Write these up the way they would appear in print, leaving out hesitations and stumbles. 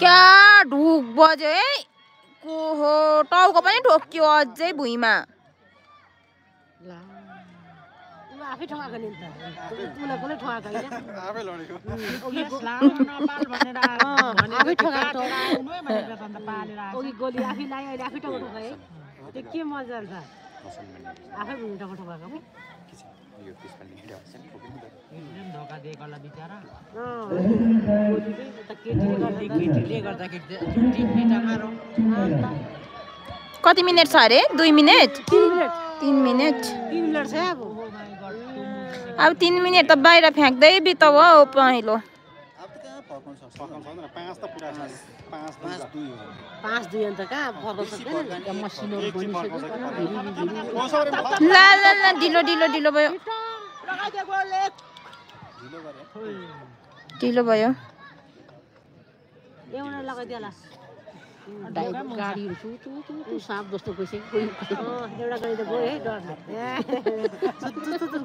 क्या ढुक बज्यो है कोहो टाउको पनि ठोक्यो अझै भुइँमा आफै ठोकाएको नि त तुला कुनै ठोकाएको हैन आफै लडेको नपाल भनेर आफै ठोकाएको भनेर त पालेर ओगी गोली आफै लायो अहिले आफै ठोकाएको है त्यो के मजा छ आफै भुइँ ठोकाएको पो यो त्यसपालि हिँड्यो भने एकदम धोका दिएकोला बिचारा गोलीले त केटीले गर्दा टिप्ने मारो कति मिनेट छ अरे 2 मिनेट 3 मिनेट 3 मिनेट 3 मिनेट छ अब 3 मिनेट त बाहिर फ्याँक्दै बिताउ हौ पहिलो अब त कहाँ फर्काउनु सक्छ छैन 5 त पुरा छ 5 2 हो 5-2 अन्त कहाँ फर्काउन सक्दैन नि मसिनहरु बनिसक्यो ला ला ला ढिलो ढिलो ढिलो भयो लगाइदे गोलले ढिलो गरे ढिलो भयो एउटा लगाइदिएला गाडीहरु चु साप जस्तो गइसक्यो एउटा गाडी त गयो है डरले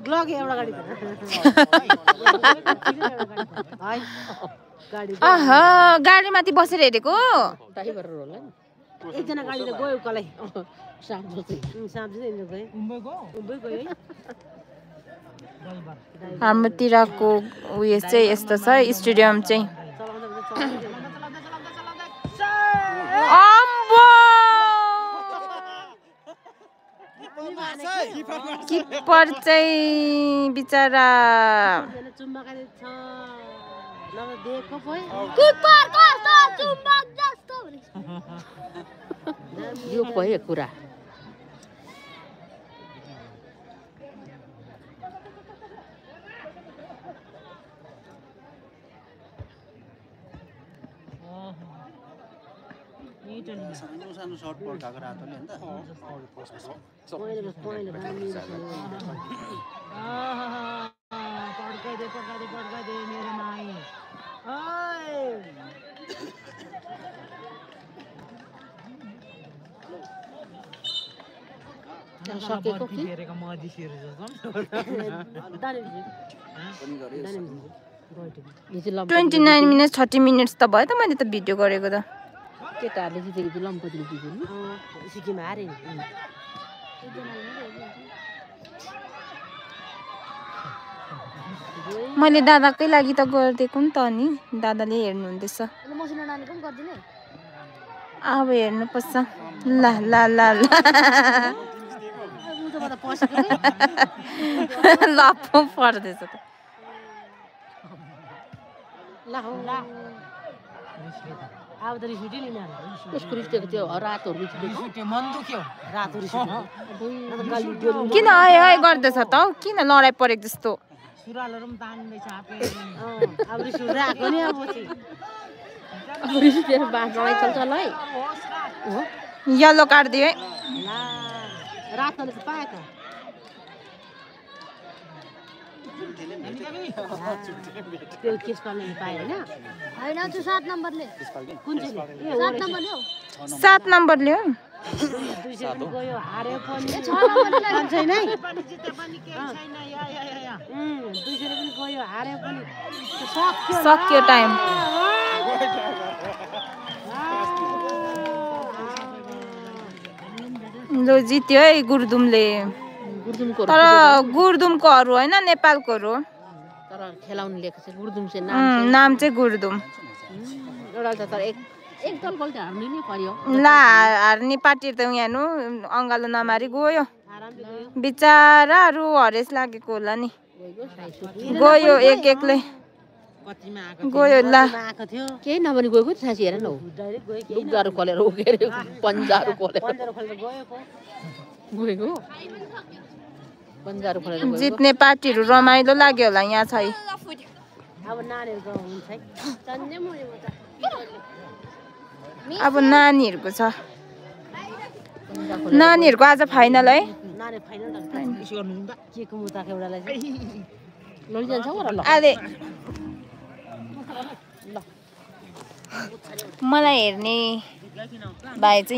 ग्लग एउटा गाडी त है गाडी आहा गाडीमाथि बसेर हेरेको ड्राइभर होला नि एकजना गाडी त गयो उकालै साप जस्तै साप जस्तै गयो उम्बै गयो है हाम्रोतिरको उयो चाहिँ यस्तो छ स्टेडियम चाहिँ अम्बो किपर चाहिँ बिचारा चुम्बकले छ ल देखो भए किपर कस्तो चुम्बक जस्तो यो भयो कुरा सानो सानो सर्ट पड्काएको रातोले हैन त पहिले पड्काइदे मेरो माई सकेको कि फेरेको मदिसीहरु जस्तो 29 मिनेट 30 मिनेट्स त भयो त मैले त भिडियो गरेको त केटाहरूले जितेको लम्पतिले जित्यो नि सिक्किम हारे नि मैले दादाकै लागि त गरिदिएको नि त नि दादाले हेर्नुहुँदैछ मसिनो नानीको पनि गर्दिने अब हेर्नुपर्छ ल ल ल ल लप्पो पर्दैछ त अब त रिस उठ्यो नि उसको रिस्टेको त्यो रातोहरू रिस मन दुख्यो रातो रिस किन आयो आयो गर्दैछ त हौ किन लडाइ परेको जस्तो सुरालहरु पनि तान्दैछ आफै अब रिस उठ्दै आएको नि अब रिस उठेर बास लडाइ चल्छ ल है यल्लो काट्दियो है रातोले त पाए त त्यो केस पाल्ने पाए हैन हैन त्यो 7 नम्बरले कुन चाहिँ 7 नम्बर ल्याउ 7 नम्बर ल्याऊ 200 पनि गयो हारे पनि 6 नम्बरले छैन है पनि जिते पनि केही छैन या 200 पनि गयो हारे पनि सक्यो टाइम लो जित्यो है गुर्दुमले तर गुर्दुमकोहरू हैन नेपालकोहरू तर खेलाउन लेखेको छ गुर्दुम चाहिँ नाम चाहिँ गुर्दुम एउटा त तर एक दल गल्ती हार्नु नै पर्यो ला हार्ने पार्टी त यहाँ नु अङ्गालो नमारी गयो बिचाराहरू हरेस लागेको होला नि गयो एक एकले गयो ला केही नभनी गएको साँच्ची हेर न लुगाहरू खोलेर उकेर पन्जाहरू खोलेर गएको पन्जाहरू खोलेर जित्ने पार्टीहरू रमाइलो लाग्यो होला यहाँ चाहिँ अब नानीहरुको हुन्छ है अब नानीहरुको छ नानीहरुको आज फाइनल है नानी फाइनल के को मुताको एउटालाई चाहिँ लैजान्छ होला ल आले मलाई हेर्ने भाइ चाहिँ